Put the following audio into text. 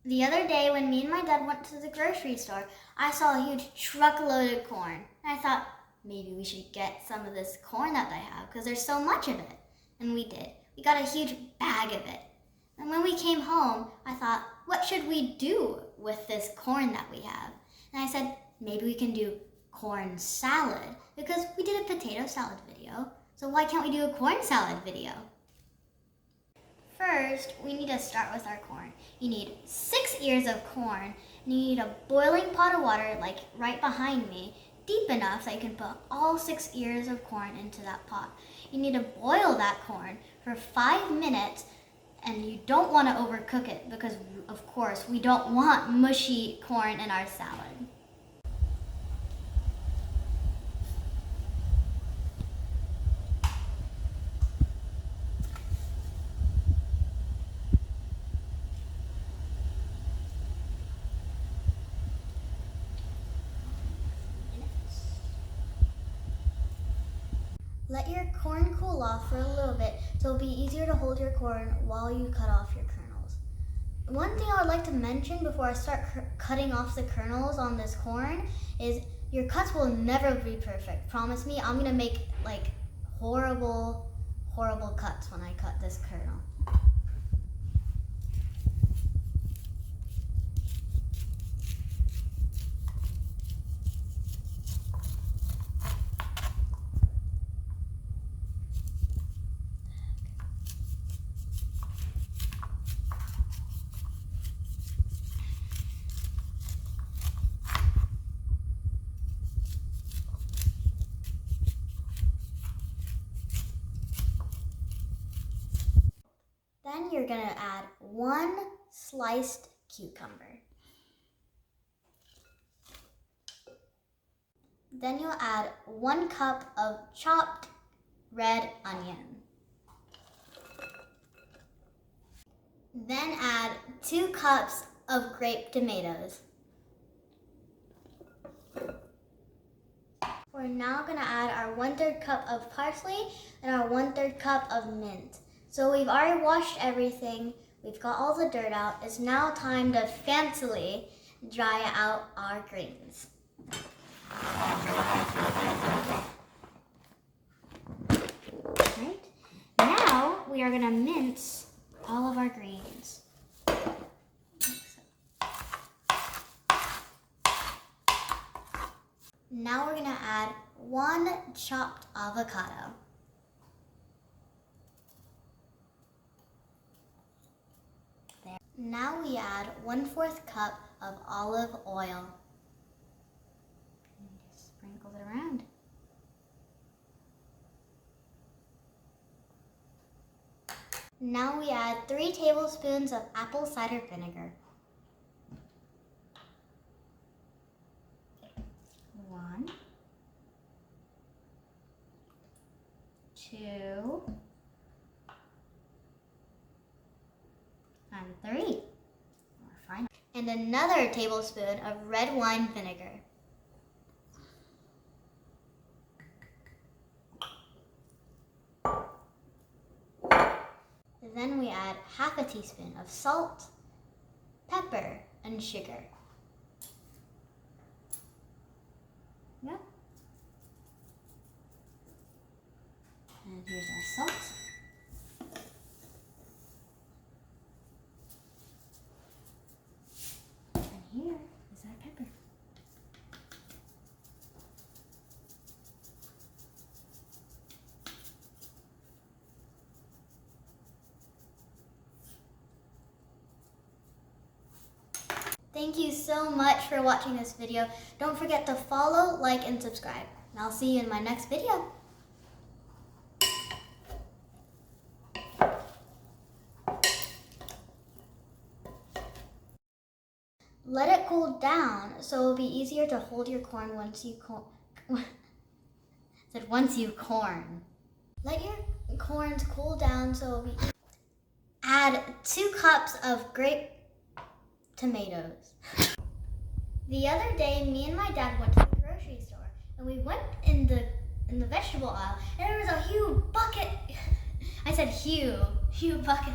The other day when me and my dad went to the grocery store, I saw a huge truckload of corn. And I thought, maybe we should get some of this corn that I have because there's so much of it. And we did. We got a huge bag of it. And when we came home, I thought, what should we do with this corn that we have? And I said, maybe we can do corn salad because we did a potato salad video. So why can't we do a corn salad video? First, we need to start with our corn. You need 6 ears of corn, and you need a boiling pot of water, like right behind me, deep enough that you can put all 6 ears of corn into that pot. You need to boil that corn for 5 minutes, and you don't want to overcook it because, of course, we don't want mushy corn in our salad. Let your corn cool off for a little bit so it'll be easier to hold your corn while you cut off your kernels. One thing I would like to mention before I start cutting off the kernels on this corn is your cuts will never be perfect. Promise me, I'm gonna make like horrible cuts when I cut this kernel. Then you're gonna add 1 sliced cucumber. Then you'll add 1 cup of chopped red onion. Then add 2 cups of grape tomatoes. We're now gonna add our 1/3 cup of parsley and our 1/3 cup of mint. So we've already washed everything. We've got all the dirt out. It's now time to fancily dry out our greens. Right? Now we are gonna mince all of our greens. Now we're gonna add 1 chopped avocado. There. Now we add 1/4 cup of olive oil. And just sprinkle it around. Now we add 3 tablespoons of apple cider vinegar. 1, 2, and 3. And another tablespoon of red wine vinegar. Then we add 1/2 teaspoon of salt, pepper, and sugar. Yep. And here's our salt. And here is our pepper. Thank you so much for watching this video. Don't forget to follow, like, and subscribe. And I'll see you in my next video. Let it cool down so it'll be easier to hold your corn once you corn. Let your corns cool down so it'll be easier. Add 2 cups of grape tomatoes. The other day, me and my dad went to the grocery store, and we went in the vegetable aisle, and there was a huge bucket. I said huge bucket